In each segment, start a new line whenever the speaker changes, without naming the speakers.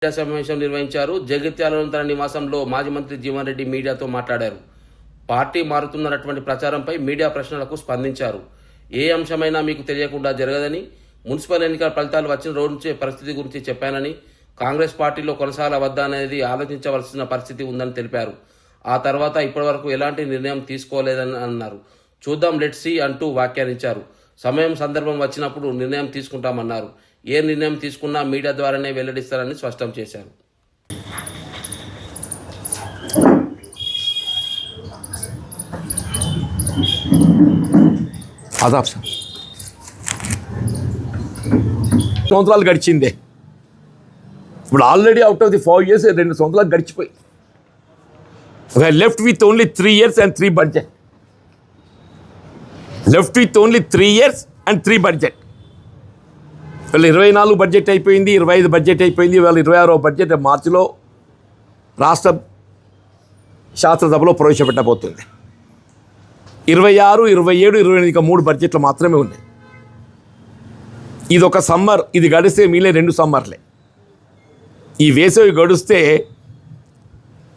Media సమావేశం నిర్వహించారు. జగిత్యాలలోని తన నివాసంలో మాజీ మంత్రి జీవన్ రెడ్డి మీడియాతో మాట్లాడారు. పార్టీ మారుతున్నటువంటి ప్రచారంపై మీడియా ప్రశ్నలకు స్పందించారు. ఏ అంశమైనా మీకు తెలియకుండా జరగదని, మున్సిపల్ ఎన్నికల ఫలితాలు వచ్చిన రోజు నుంచే పరిస్థితి గురించి చెప్పానని, కాంగ్రెస్ పార్టీలో కొనసాగవద్దా అనేది ఆలోచించవలసిన పరిస్థితి ఉందని తెలిపారు. ఆ తర్వాత ఇప్పటివరకు ఎలాంటి నిర్ణయం తీసుకోలేదని అన్నారు. చూద్దాం, లెట్స్ సీ అంటూ వ్యాఖ్యానించారు. సమయం సందర్భం వచ్చినప్పుడు నిర్ణయం తీసుకుంటామన్నారు. ఏ నిర్ణయం తీసుకున్నా మీడియా ద్వారానే వెల్లడిస్తారని స్పష్టం చేశారు.
సంవత్సరాలు గడిచిందే. ఇప్పుడు already out of the 4 years 2 సంవత్సరాలు గడిచిపోయి left with only 3 years and 3 budget. Left with only 3 years and 3 budget. వీళ్ళు 24 బడ్జెట్ అయిపోయింది, 25 బడ్జెట్ అయిపోయింది, వీళ్ళు 26వ బడ్జెట్ మార్చిలో రాష్ట్ర శాసనసభలో ప్రవేశపెట్టబోతుంది. 26, 27, 28 ఇంకా 3 బడ్జెట్లు మాత్రమే ఉన్నాయి. ఇది ఒక సమ్మర్, ఇది గడిస్తే మిగిలిన 2 సమ్మర్లే. ఈ వేసవి గడిస్తే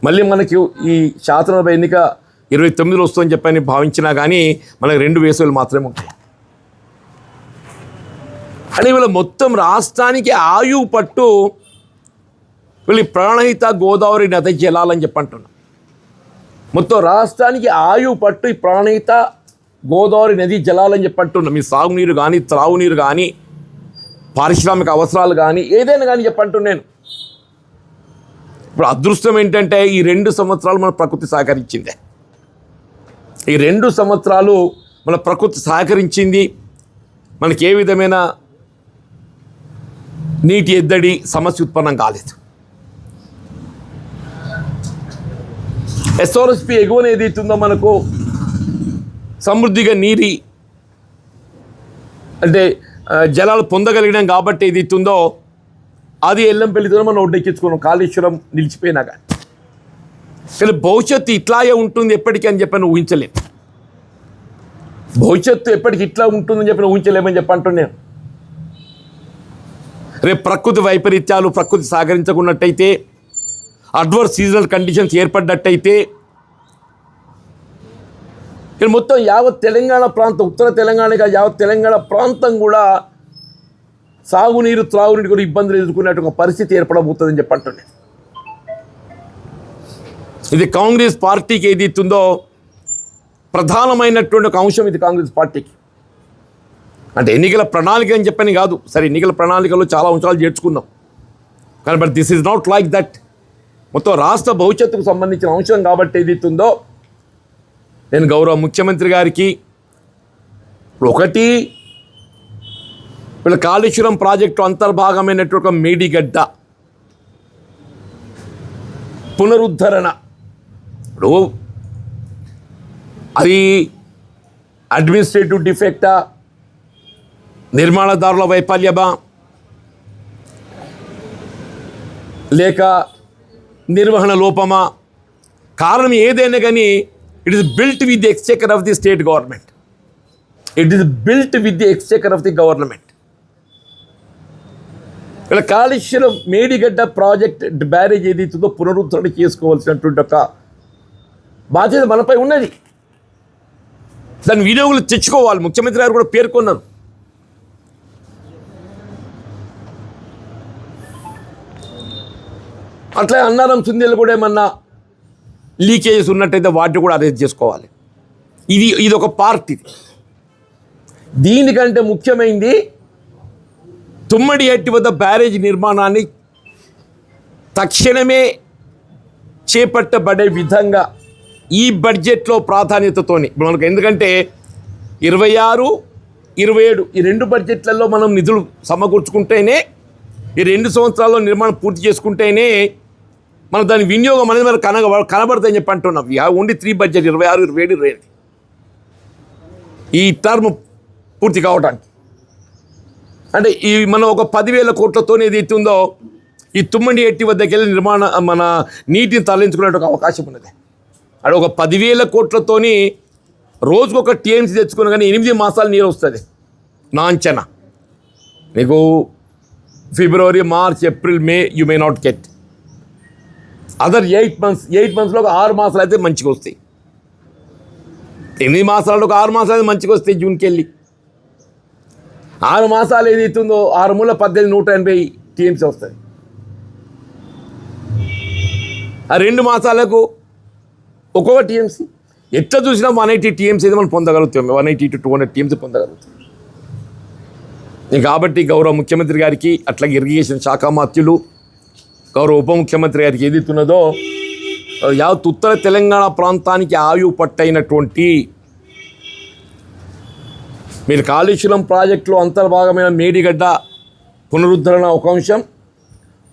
మళ్ళీ మనకి ఈ శాసనసభ ఎన్నిక 29లో వస్తుందని చెప్పని భావించినా కానీ మనకి 2 వేసవిలు మాత్రమే ఉంటాయి. అని వీళ్ళ మొత్తం రాష్ట్రానికి ఆయువు పట్టు వీళ్ళు ప్రాణహిత గోదావరి నది జలాలని చెప్పంటున్నాం. మొత్తం రాష్ట్రానికి ఆయువు పట్టు ఈ ప్రాణహిత గోదావరి నది జలాలని చెప్పంటున్నాం. మీ సాగునీరు కానీ, త్రాగునీరు కానీ, పారిశ్రామిక అవసరాలు కానీ, ఏదైనా కానీ చెప్పంటున్నాను. ఇప్పుడు అదృష్టం ఏంటంటే ఈ 2 సంవత్సరాలు మన ప్రకృతి సహకరించిందే. ఈ 2 సంవత్సరాలు మన ప్రకృతి సహకరించింది. మనకి ఏ విధమైన నీటి ఎద్దడి సమస్య ఉత్పన్నం కాలేదు. ఎస్ఆర్ఎస్పి ఎగువన ఏదైతుందో మనకు సమృద్ధిగా నీరి అంటే జలాలు పొందగలిగినాం కాబట్టి ఏదైతుందో అది ఎల్లంపల్లితో మనం ఒడ్డెక్కించుకున్నాం, కాళేశ్వరం నిలిచిపోయినా కానీ. కానీ భవిష్యత్తు ఇట్లాగే ఉంటుంది ఎప్పటికీ అని చెప్పని ఊహించలేము. భవిష్యత్తు ఎప్పటికి ఇట్లా ఉంటుందని చెప్పి ఊహించలేమని చెప్పంటున్నాను. రేపు ప్రకృతి వైపరీత్యాలు, ప్రకృతి సహకరించకున్నట్టయితే, అడ్వర్స్ సీజనల్ కండిషన్స్ ఏర్పడ్డట్టయితే మొత్తం యావత్ తెలంగాణ ప్రాంతం, ఉత్తర తెలంగాణగా యావత్ తెలంగాణ ప్రాంతం కూడా సాగునీరు, త్రాగునీరు కూడా ఇబ్బందులు ఎదుర్కొనేట ఒక పరిస్థితి ఏర్పడబోతుందని చెప్పంటున్నాను. ఇది కాంగ్రెస్ పార్టీకి ఏదైతుందో ప్రధానమైనటువంటి ఒక అంశం. ఇది కాంగ్రెస్ పార్టీకి అంటే ఎన్నికల ప్రణాళిక అని చెప్పని కాదు. సరే, ఎన్నికల ప్రణాళికలో చాలా అంశాలు చేర్చుకుందాం కానీ but this is not like that. మొత్తం రాష్ట్ర భవిష్యత్తుకు సంబంధించిన అంశం కాబట్టి ఏదైతుందో నేను గౌరవ ముఖ్యమంత్రి గారికి ఒకటి వీళ్ళ కాళేశ్వరం ప్రాజెక్టు అంతర్భాగమైనటువంటి ఒక మేడిగడ్డ పునరుద్ధరణ. ఇప్పుడు అది అడ్మినిస్ట్రేటివ్ డిఫెక్టా, నిర్మాణదారుల వైఫల్యమా, లేక నిర్వహణ లోపమా, కారణం ఏదైనా కానీ it is built with the Exchequer of the state government. It is built with the Exchequer of the government. ఇలా కాళేశ్వరం మేడిగడ్డ ప్రాజెక్ట్ బ్యారేజ్ ఏదైతుందో పునరుద్ధరణ చేసుకోవాల్సినటువంటి ఒక బాధ్యత మనపై ఉన్నది. దాని వినియోగులు తెచ్చుకోవాలి. ముఖ్యమంత్రి గారు కూడా పేర్కొన్నారు. అట్లా అన్నారం సుందీలు కూడా ఏమన్నా లీకేజెస్ ఉన్నట్టయితే వాటిని కూడా అరెస్ట్ చేసుకోవాలి. ఇది ఒక పార్ట్. ఇది దీనికంటే ముఖ్యమైనది తుమ్మడి ఎట్టి వద్ద బ్యారేజ్ నిర్మాణాన్ని తక్షణమే చేపట్టబడే విధంగా ఈ బడ్జెట్లో ప్రాధాన్యతతోని మనకు, ఎందుకంటే 26, 27 ఈ 2 బడ్జెట్లలో మనం నిధులు సమకూర్చుకుంటేనే, ఈ 2 సంవత్సరాల్లో నిర్మాణం పూర్తి చేసుకుంటేనే మనం దాని వినియోగం అనేది మనకు కనబడతాయని చెప్పి అంటున్నాం. ఓన్లీ 3 బడ్జెట్ 26, 27, 28 ఈ టర్మ్ పూర్తి కావడానికి. అంటే ఈ మనం ఒక 10,000 కోట్లతో ఏదైతే ఉందో ఈ తుమ్మడి ఎట్టి వద్దకు వెళ్ళి మన నీటిని తరలించుకునే ఒక అవకాశం ఉన్నది. అది ఒక 10,000 కోట్లతోని రోజుకు ఒక టీఎంసీ తెచ్చుకున్నా కానీ 8 మాసాలు నీరు వస్తుంది నా అంచనా. నీకు February, March, April, May, you may not get. Other 8 monthsలో ఒక 6 మాసాలు అయితే మంచిగా వస్తాయి. 8 మాసాలలో ఒక 6 మాసాలు అయితే మంచిగా వస్తాయి. జూన్కి వెళ్ళి 6 మాసాలు ఏదైతుందో 6 మూల 18 180 టీఎంసీ వస్తుంది. ఆ 2 మాసాలకు ఒక్కొక్క టీఎంసీ ఎట్లా చూసినా 180 టీఎంసీ అయితే మనం పొందగలుగుతాం. 180 to 200 టీఎంసీ పొందగలుగుతాం. కాబట్టి గౌరవ ముఖ్యమంత్రి గారికి అట్లాగే ఇరిగేషన్ శాఖ మంత్రులు గౌరవ ఉప ముఖ్యమంత్రి గారికి ఏదైతున్నదో యావత్ ఉత్తర తెలంగాణ ప్రాంతానికి ఆయువు పట్టైనటువంటి మీరు కాళేశ్వరం ప్రాజెక్టులో అంతర్భాగమైన మేడిగడ్డ పునరుద్ధరణ ఒక అంశం,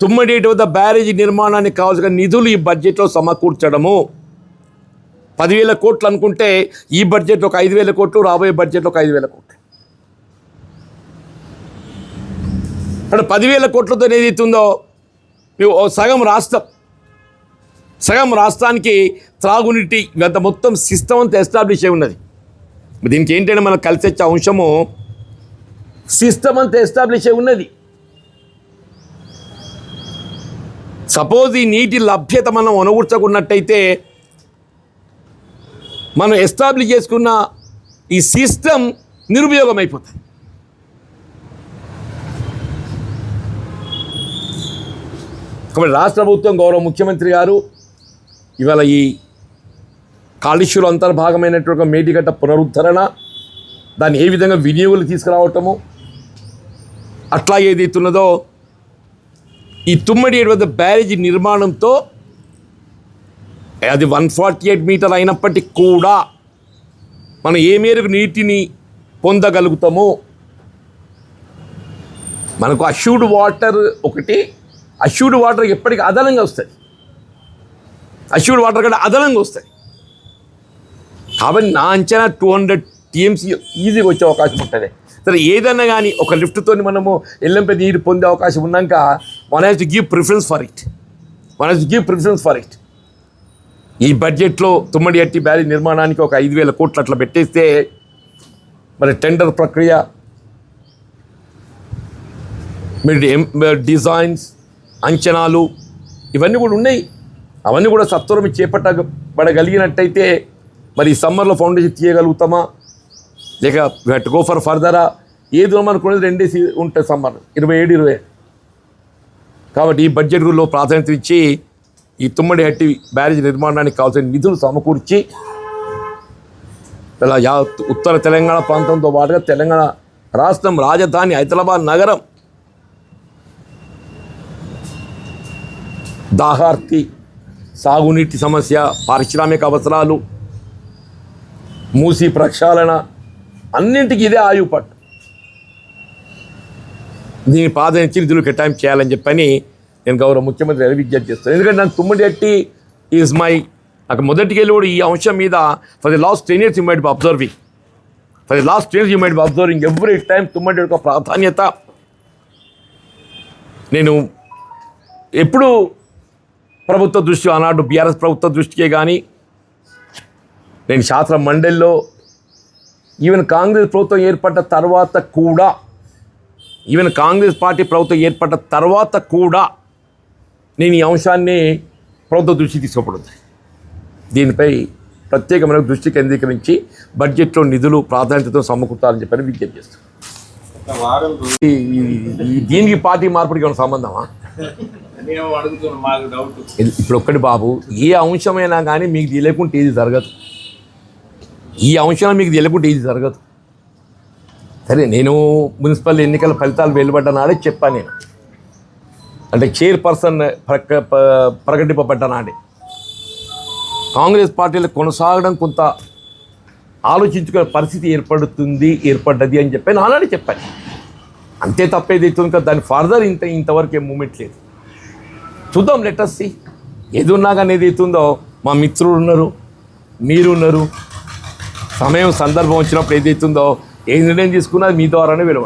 తుమ్మడేటి వద్ద బ్యారేజీ నిర్మాణానికి కావాల్సిన నిధులు ఈ బడ్జెట్లో సమకూర్చడము. 10,000 కోట్లు అనుకుంటే ఈ బడ్జెట్ ఒక 5,000 కోట్లు, రాబోయే బడ్జెట్లో ఒక 5,000 కోట్లు. అంటే 10,000 కోట్లతో ఏదైతుందో సగం రాష్ట్రానికి త్రాగునీటి గత మొత్తం సిస్టమ్ అంతా ఎస్టాబ్లిష్ అయి ఉన్నది. దీనికి ఏంటంటే మనకు కలిసి వచ్చే అంశము సిస్టమ్ అంతా ఎస్టాబ్లిష్ అయి ఉన్నది. సపోజ్ ఈ నీటి లభ్యత మనం అనుకూర్చకున్నట్టయితే మనం ఎస్టాబ్లిష్ చేసుకున్న ఈ సిస్టమ్ నిరుపయోగం అయిపోతుంది. కాబట్టి రాష్ట్ర ప్రభుత్వం గౌరవ ముఖ్యమంత్రి గారు ఇవాళ ఈ కాళేశ్వరం అంతర్భాగమైనటువంటి మేడిగడ్డ పునరుద్ధరణ దాన్ని ఏ విధంగా వినియోగులు తీసుకురావటము అట్లా ఏదైతున్నదో ఈ తుమ్మడి వద్ద బ్యారేజీ నిర్మాణంతో అది 148 మీటర్ అయినప్పటికీ కూడా మనం ఏ మేరకు నీటిని పొందగలుగుతామో మనకు అష్యూర్డ్ వాటర్ ఒకటి, అష్యూర్డ్ వాటర్ ఎప్పటికీ అదనంగా వస్తుంది. అష్యూర్డ్ వాటర్ కంటే అదనంగా వస్తుంది. కాబట్టి నా అంచనా 200 టీఎంసీ ఈజీగా వచ్చే అవకాశం ఉంటుంది. సరే ఏదన్నా కానీ ఒక లిఫ్ట్తో మనము ఎల్లంపై నీరు పొందే అవకాశం ఉన్నాక one has to give preference for it. ఈ బడ్జెట్లో తుమ్మడి అట్టి బ్యారేజ్ నిర్మాణానికి ఒక 5,000 కోట్లు అట్లా పెట్టేస్తే మరి టెండర్ ప్రక్రియ, మీరు డిజైన్స్, అంచనాలు ఇవన్నీ కూడా ఉన్నాయి. అవన్నీ కూడా సత్వరం చేపట్టబడగలిగినట్టయితే మరి ఈ సమ్మర్లో ఫౌండేషన్ తీయగలుగుతామా లేక గో ఫర్ ఫర్దరా ఏదో అనుకునేది 2 ఉంటాయి సమ్మర్ 27-28. కాబట్టి ఈ బడ్జెట్లో ప్రాధాన్యత ఇచ్చి ఈ తుమ్మడి హట్టి బ్యారేజ్ నిర్మాణానికి కావాల్సిన నిధులు సమకూర్చి ఇలా ఉత్తర తెలంగాణ ప్రాంతంతో పాటుగా తెలంగాణ రాష్ట్రం రాజధాని హైదరాబాద్ నగరం దాహార్తి, సాగునీటి సమస్య, పారిశ్రామిక అవసరాలు, మూసి ప్రక్షాళన అన్నింటికి ఇదే ఆయువు పట్టు. దీన్ని ప్రాధాన్యత నిధులు కేటాయింపు చేయాలని చెప్పని నేను గౌరవ ముఖ్యమంత్రి గారికి విజ్ఞప్తి చేస్తాను. ఎందుకంటే నాకు తుమ్మడి హట్టి ఈజ్ మై నాకు మొదటికి వెళ్ళి కూడా ఈ అంశం మీద for the last 10 years you might be observing every time Tummidi యొక్క ప్రాధాన్యత నేను ఎప్పుడు ప్రభుత్వ దృష్టి ఆనాడు బీఆర్ఎస్ ప్రభుత్వ దృష్టికే కానీ నేను శాస్త్ర మండలిలో ఈవెన్ కాంగ్రెస్ ప్రభుత్వం ఏర్పడ్డ తర్వాత కూడా కాంగ్రెస్ పార్టీ ప్రభుత్వం ఏర్పడ్డ తర్వాత కూడా నేను ఈ అంశాన్ని ప్రభుత్వ దృష్టికి తీసుకుపడుతుంది. దీనిపై ప్రత్యేకమైన దృష్టి కేంద్రీకరించి బడ్జెట్లో నిధులు ప్రాధాన్యతతో సమకూర్చాలని చెప్పని విజ్ఞప్తి చేస్తాను. దీనికి పార్టీ మార్పుడికి ఏమైనా సంబంధమా? ఇప్పుడు ఒక్కటి బాబు, ఏ అంశమైనా కానీ మీకు తెలియకుంటే ఇది జరగదు. సరే నేను మున్సిపల్ ఎన్నికల ఫలితాలు వెలువడ్డ నాడే చెప్పాను. నేను అంటే చైర్పర్సన్ ప్రకటింపబడ్డ నాడే కాంగ్రెస్ పార్టీలో కొనసాగడం కొంత ఆలోచించుకునే పరిస్థితి ఏర్పడ్డది అని చెప్పి నానాడే చెప్పాను. అంతే తప్పేదైతుంది కదా, దాని ఫర్దర్ ఇంతవరకు ఏం మూమెంట్ లేదు. చూద్దాం, లెట్ us see. ఏది ఉన్నా కానీ ఏదైతుందో మా మిత్రులు ఉన్నారు, మీరు ఉన్నారు. సమయం సందర్భం వచ్చినప్పుడు ఏదైతుందో ఏ నిర్ణయం తీసుకున్నా మీ ద్వారానే వెలువ.